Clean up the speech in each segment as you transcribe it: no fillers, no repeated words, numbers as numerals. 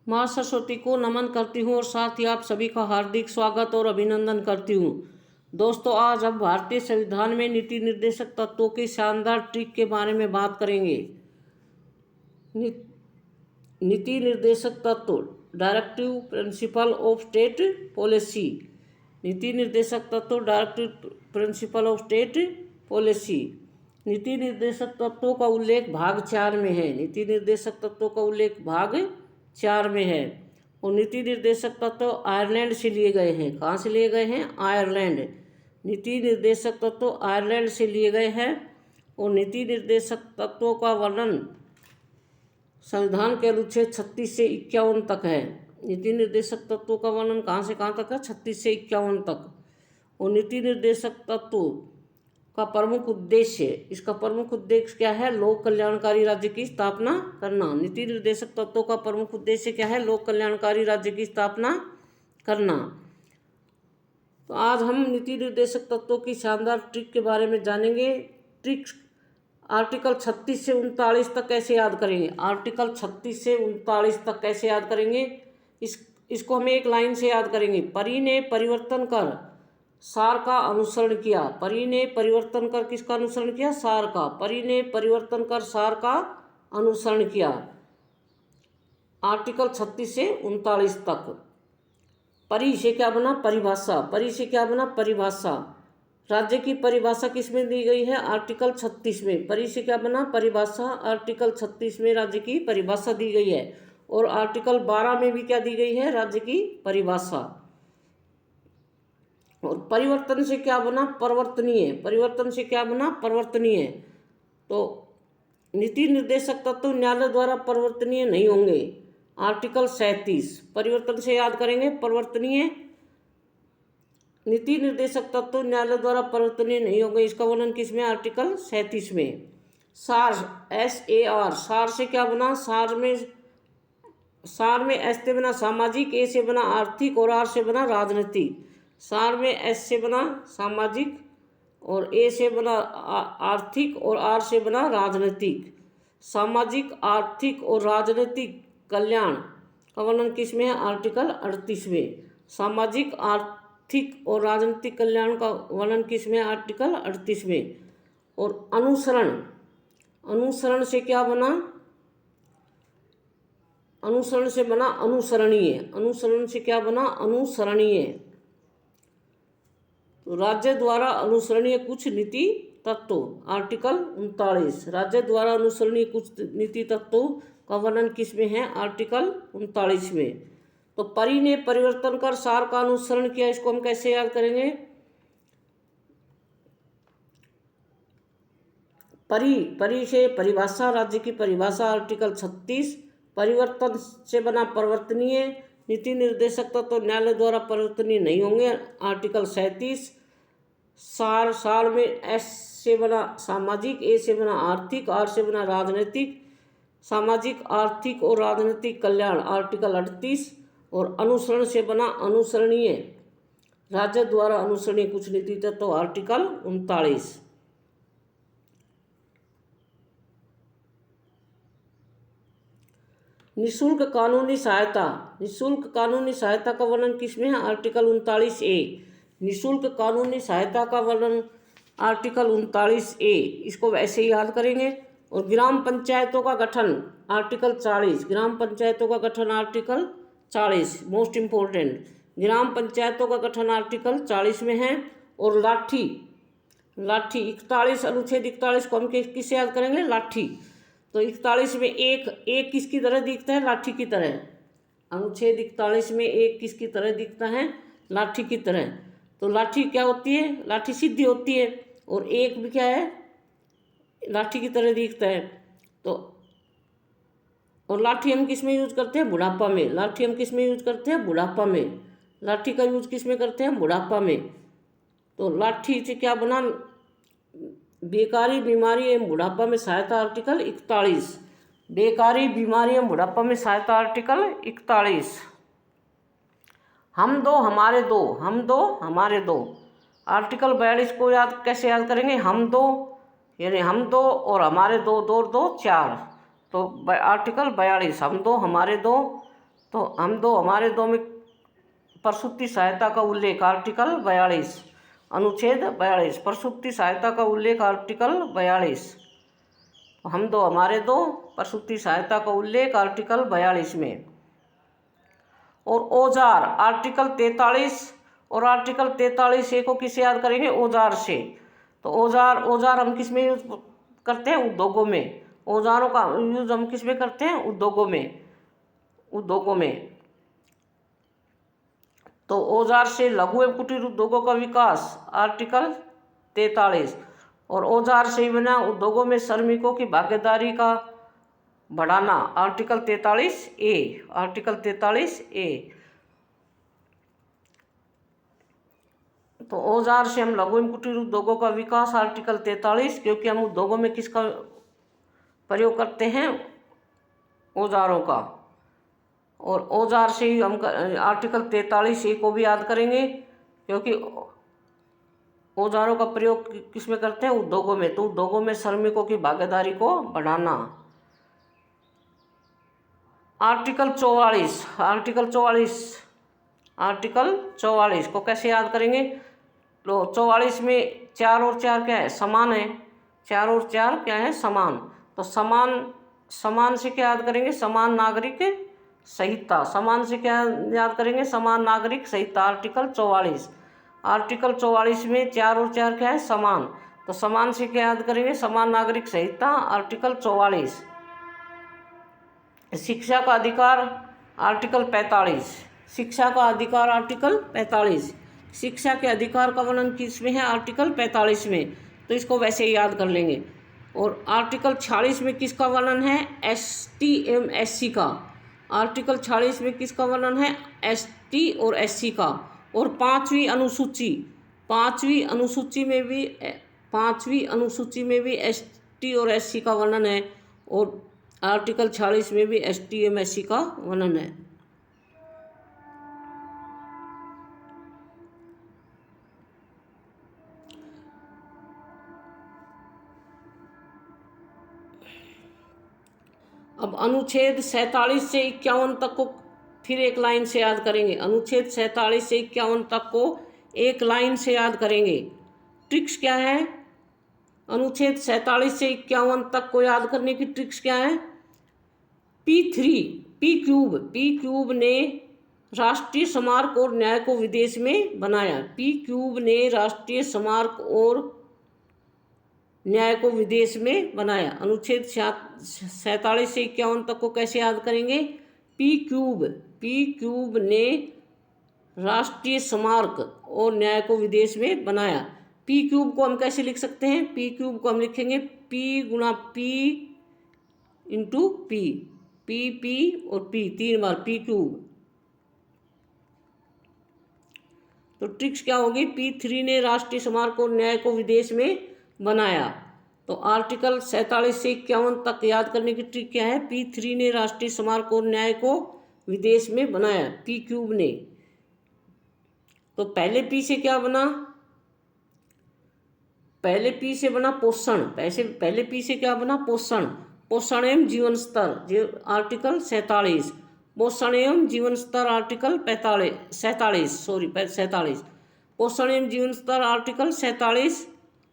माँ सरस्वती को नमन करती हूँ और साथ ही आप सभी का हार्दिक स्वागत और अभिनंदन करती हूँ। दोस्तों, आज हम भारतीय संविधान में नीति निर्देशक तत्वों की शानदार ट्रिक के बारे में बात करेंगे। नीति निर्देशक तत्व, directive principle of state policy. नीति निर्देशक तत्व, directive principle of state policy. नीति निर्देशक तत्वों का उल्लेख भाग 4 में है। नीति निर्देशक तत्वों का उल्लेख भाग 4 में है। और नीति निर्देशक तत्व आयरलैंड से लिए गए हैं। कहाँ से लिए गए हैं? आयरलैंड। नीति निर्देशक तत्व आयरलैंड से लिए गए हैं। और नीति निर्देशक तत्वों का वर्णन संविधान के अनुच्छेद 36 से 51 तक है। नीति निर्देशक तत्वों का वर्णन कहाँ से कहाँ तक है? 36 से 51 तक। और नीति निर्देशक तत्व का प्रमुख उद्देश्य, इसका प्रमुख उद्देश्य क्या है? लोक कल्याणकारी राज्य की स्थापना करना। नीति निर्देशक तत्वों का प्रमुख उद्देश्य क्या है? लोक कल्याणकारी राज्य की स्थापना करना। तो आज हम नीति निर्देशक तत्वों की शानदार ट्रिक के बारे में जानेंगे। ट्रिक आर्टिकल 36 से 39 तक कैसे याद करेंगे? आर्टिकल 36 से 39 तक कैसे याद करेंगे? इसको हमें एक लाइन से याद करेंगे। परी ने परिवर्तन कर सार का अनुसरण किया। परी ने परिवर्तन कर किसका अनुसरण किया? सार का। परी ने परिवर्तन कर सार का अनुसरण किया। आर्टिकल 36 से 39 तक। परी से क्या बना? परिभाषा। परी से क्या बना? परिभाषा। राज्य की परिभाषा किस में दी गई है? आर्टिकल 36 में। परी से क्या बना? परिभाषा। आर्टिकल 36 में राज्य की परिभाषा दी गई है। और आर्टिकल 12 में भी क्या दी गई है? राज्य की परिभाषा। और परिवर्तन से क्या बना? परिवर्तनीय। परिवर्तन से क्या बना? परिवर्तनीय। तो नीति निर्देशक तत्व न्यायालय द्वारा परिवर्तनीय नहीं होंगे। आर्टिकल 37। परिवर्तन से याद करेंगे परिवर्तनीय। नीति निर्देशक तत्व न्यायालय द्वारा परिवर्तनीय नहीं होंगे। इसका वर्णन किसमें? आर्टिकल 37 में। सार, SAR। सार से क्या बना? सार में एस से बना सामाजिक, ए से बना आर्थिक और आर से बना राजनीतिक। सार में एस से बना सामाजिक और ए से बना आर्थिक और आर से बना राजनीतिक। सामाजिक, आर्थिक और राजनीतिक कल्याण का वर्णन किस में है? आर्टिकल 38 में। सामाजिक, आर्थिक और राजनीतिक कल्याण का वर्णन किस में? आर्टिकल 38 में। और अनुसरण, अनुसरण से क्या बना? अनुसरण से बना अनुसरणीय। अनुसरण से क्या बना? अनुसरणीय। तो राज्य द्वारा अनुसरणीय कुछ नीति तत्व। आर्टिकल 39। राज्य द्वारा अनुसरणीय कुछ नीति तत्वों का वर्णन किस में है? आर्टिकल 39 में। तो परी ने परिवर्तन कर सार का अनुसरण किया। इसको हम कैसे याद करेंगे? परी से परिभाषा, राज्य की परिभाषा। आर्टिकल 36। परिवर्तन से बना परिवर्तनीय। नीति निर्देशक तत्व न्यायालय द्वारा परिवर्तनीय नहीं होंगे। आर्टिकल 37। सार में एस से बना सामाजिक, ए से बना आर्थिक, आर से बना राजनीतिक। सामाजिक, आर्थिक और राजनीतिक कल्याण। आर्टिकल 38। और अनुसरण से बना अनुसरणीय। राज्य द्वारा अनुसरणीय कुछ नीति तत्व। आर्टिकल 39। निःशुल्क कानूनी सहायता। निःशुल्क कानूनी सहायता का वर्णन किसमें है? Article 39A। निःशुल्क कानूनी सहायता का वर्णन आर्टिकल 39A। इसको वैसे ही याद करेंगे। और ग्राम पंचायतों का गठन। आर्टिकल 40। ग्राम पंचायतों का गठन। Article 40 most important. ग्राम पंचायतों का गठन आर्टिकल 40 में है। और लाठी, 41 अनुच्छेद 41 को हम किससे याद करेंगे? लाठी। तो 41 में एक किसकी तरह दिखता है? लाठी की तरह। अनुच्छेद 41 में एक किसकी तरह दिखता है? लाठी की तरह। तो लाठी क्या होती है? लाठी सिद्धि होती है। और एक भी क्या है? लाठी की तरह दिखता है। तो और लाठी हम किस में यूज करते हैं? बुढ़ापा में। लाठी हम किस में यूज करते हैं? बुढ़ापा में। लाठी का यूज किस में करते हैं? बुढ़ापा में। तो लाठी से क्या बना? बेकारी, बीमारी एवं बुढ़ापा में सहायता। आर्टिकल 41। बेकारी, बीमारी एवं बुढ़ापा में सहायता। आर्टिकल 41। हम दो हमारे दो। हम दो हमारे दो। आर्टिकल 42 को कैसे याद करेंगे? हम दो, यानी हम दो और हमारे दो, दो दो चार। तो आर्टिकल 42 हम दो हमारे दो तो हम दो हमारे दो में प्रसूति सहायता का उल्लेख आर्टिकल 42, अनुच्छेद 42, प्रसूति सहायता का उल्लेख आर्टिकल 42। हम दो हमारे दो प्रसूति सहायता का उल्लेख आर्टिकल 42 में। और औजार आर्टिकल 43 और आर्टिकल 43A को किससे याद करेंगे? औजार से। तो औजार हम किस में यूज करते हैं? उद्योगों में। औजारों का यूज हम किस में करते हैं? उद्योगों में। तो औजार से लघु एवं कुटीर उद्योगों का विकास आर्टिकल 43। और औजार से बना उद्योगों में श्रमिकों की भागीदारी का बढ़ाना आर्टिकल 43A। तो औजार से हम लघु एवं कुटीर उद्योगों का विकास आर्टिकल 43, क्योंकि हम उद्योगों में किसका प्रयोग करते हैं? औजारों का। और औजार से ही हम आर्टिकल 43A को भी याद करेंगे, क्योंकि औजारों का प्रयोग किस में करते हैं? उद्योगों में। तो उद्योगों में श्रमिकों की भागीदारी को बढ़ाना। आर्टिकल 44 को कैसे याद करेंगे? तो 44 में 4 और 4 क्या है? समान है। 4 और 4 क्या है? समान। तो समान से क्या याद करेंगे? समान नागरिक संहिता। समान से क्या याद करेंगे? समान नागरिक संहिता आर्टिकल 44। आर्टिकल 44 में 4 और 4 क्या है? समान। तो समान से क्या याद करेंगे? समान नागरिक संहिता आर्टिकल 44। शिक्षा का अधिकार आर्टिकल 45। शिक्षा का अधिकार आर्टिकल 45। शिक्षा के अधिकार का वर्णन किस में है? आर्टिकल 45 में। तो इसको वैसे ही याद कर लेंगे। और आर्टिकल 46 में किसका वर्णन है? ST एवं SC का। आर्टिकल 46 में किसका वर्णन है? ST और SC का। और पाँचवीं अनुसूची में भी ST और SC का वर्णन है। और आर्टिकल 46 में भी ST एवं SC का वर्णन है। अब अनुच्छेद 47 से 51 तक को फिर एक लाइन से याद करेंगे। अनुच्छेद 47 से 51 तक को एक लाइन से याद करेंगे। ट्रिक्स क्या है? अनुच्छेद 47 से 51 तक को याद करने की ट्रिक्स क्या है? पी क्यूब ने राष्ट्रीय स्मारक और न्याय को विदेश में बनाया। पी क्यूब ने राष्ट्रीय स्मारक और न्याय को विदेश में बनाया। अनुच्छेद 47 से 51 तक को कैसे याद करेंगे? पी क्यूब ने राष्ट्रीय स्मारक और न्याय को विदेश में बनाया। पी क्यूब को हम कैसे लिख सकते हैं? पी क्यूब को हम लिखेंगे P गुणा P इंटू P। P और P 3 बार पी क्यूब। तो ट्रिक्स क्या होगी? P3 ने राष्ट्रीय स्मारक और न्याय को विदेश में बनाया। तो आर्टिकल 47 से 51 तक याद करने की ट्रिक क्या है? P3 ने राष्ट्रीय स्मारक और न्याय को विदेश में बनाया। पी क्यूब ने। तो पहले P से क्या बना? पहले P से बना पोषण। पहले P से क्या बना? पोषण एवं जीवन स्तर आर्टिकल 47। पोषण एवं जीवन स्तर आर्टिकल 47। पोषण एवं जीवन स्तर आर्टिकल 47।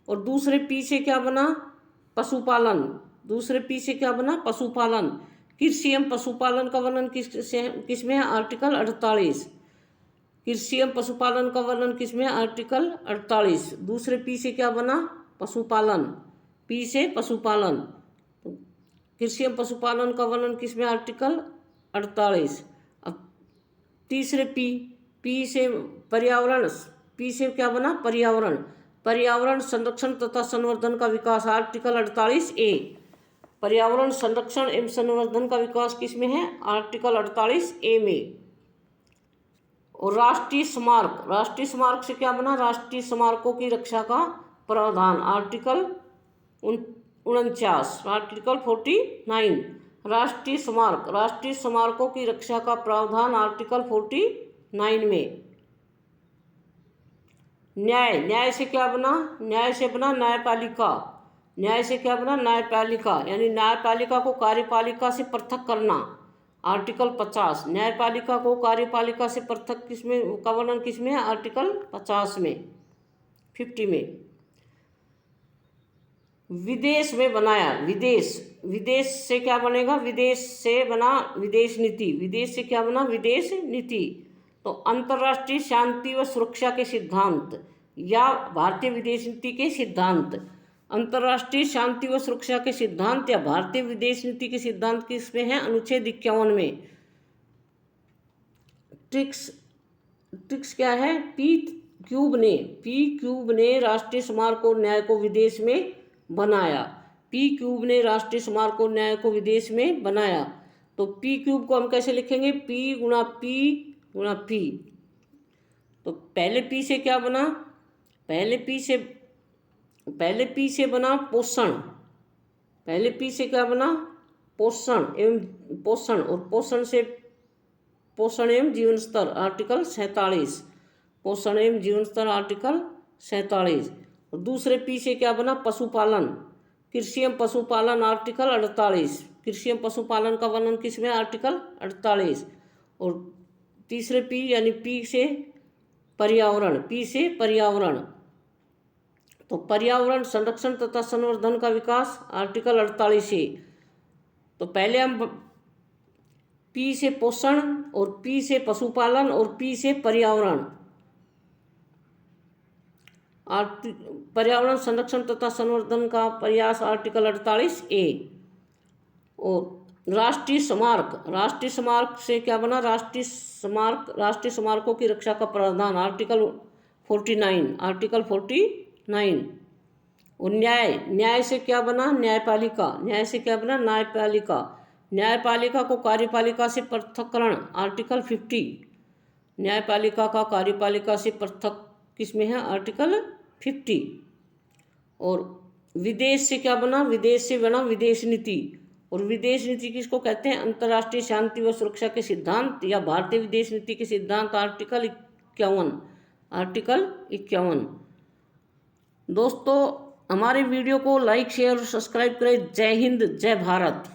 और दूसरे P से क्या बना? पशुपालन। कृषि एवं पशुपालन का वर्णन किस में है? आर्टिकल 48। कृषि एवं पशुपालन का वर्णन किस में है? आर्टिकल 48। दूसरे P से क्या बना? पशुपालन। P से पशुपालन। कृषि एवं पशुपालन का वर्णन किस में? आर्टिकल 48। अब तीसरे P से पर्यावरण। P से क्या बना? पर्यावरण संरक्षण तथा संवर्धन का विकास आर्टिकल 48A। पर्यावरण संरक्षण एवं संवर्धन का विकास किस में है? आर्टिकल 48A में। और राष्ट्रीय स्मारक से क्या बना? राष्ट्रीय स्मारकों की रक्षा का प्रावधान आर्टिकल 49। आर्टिकल 49 राष्ट्रीय स्मारकों की रक्षा का प्रावधान आर्टिकल 49 में। न्याय से क्या बना? न्याय से बना न्यायपालिका। यानी न्यायपालिका को कार्यपालिका से पृथक करना। आर्टिकल 50। न्यायपालिका को कार्यपालिका से पृथक किसमें का वर्णन किसमें है? आर्टिकल 50 में, 50 में। विदेश में बनाया, विदेश से क्या बनेगा? विदेश से बना विदेश नीति। विदेश से क्या बना? विदेश नीति। तो अंतर्राष्ट्रीय शांति व सुरक्षा के सिद्धांत या भारतीय विदेश नीति के सिद्धांत। अंतर्राष्ट्रीय शांति व सुरक्षा के सिद्धांत या भारतीय विदेश नीति के सिद्धांत किसमें है? अनुच्छेद 51 में। ट्रिक्स क्या है? पी क्यूब ने राष्ट्रीय स्मारक और न्याय को विदेश में बनाया। पी क्यूब ने राष्ट्रीय स्मारक और न्याय को विदेश में बनाया। तो पी क्यूब को हम कैसे लिखेंगे? पी गुणा पी। तो पहले पी से क्या बना? पहले पी से बना पोषण। पहले पी से क्या बना? पोषण और पोषण एवं जीवन स्तर आर्टिकल 47। पोषण एवं जीवन स्तर आर्टिकल 47। और दूसरे पी से क्या बना? पशुपालन, कृषि एवं पशुपालन आर्टिकल 48। कृषि एवं पशुपालन का वर्णन किसमें? आर्टिकल 48। और तीसरे पी यानी पी से पर्यावरण, तो पर्यावरण संरक्षण तथा संवर्धन का विकास आर्टिकल 48 है। तो पहले हम पी से पोषण और पी से पशुपालन और पी से पर्यावरण संरक्षण तथा संवर्धन का प्रयास आर्टिकल 48A। और राष्ट्रीय स्मारक से क्या बना? राष्ट्रीय स्मारकों की रक्षा का प्रावधान आर्टिकल 49। और न्याय से क्या बना? न्यायपालिका को कार्यपालिका से पृथक्करण आर्टिकल 50। न्यायपालिका का कार्यपालिका से पृथक किसमें है? आर्टिकल 50। और विदेश से क्या बना? विदेश से बना विदेश नीति। और विदेश नीति किसको कहते हैं? अंतर्राष्ट्रीय शांति व सुरक्षा के सिद्धांत या भारतीय विदेश नीति के सिद्धांत आर्टिकल 51। दोस्तों, हमारे वीडियो को लाइक, शेयर और सब्सक्राइब करें। जय हिंद, जय भारत।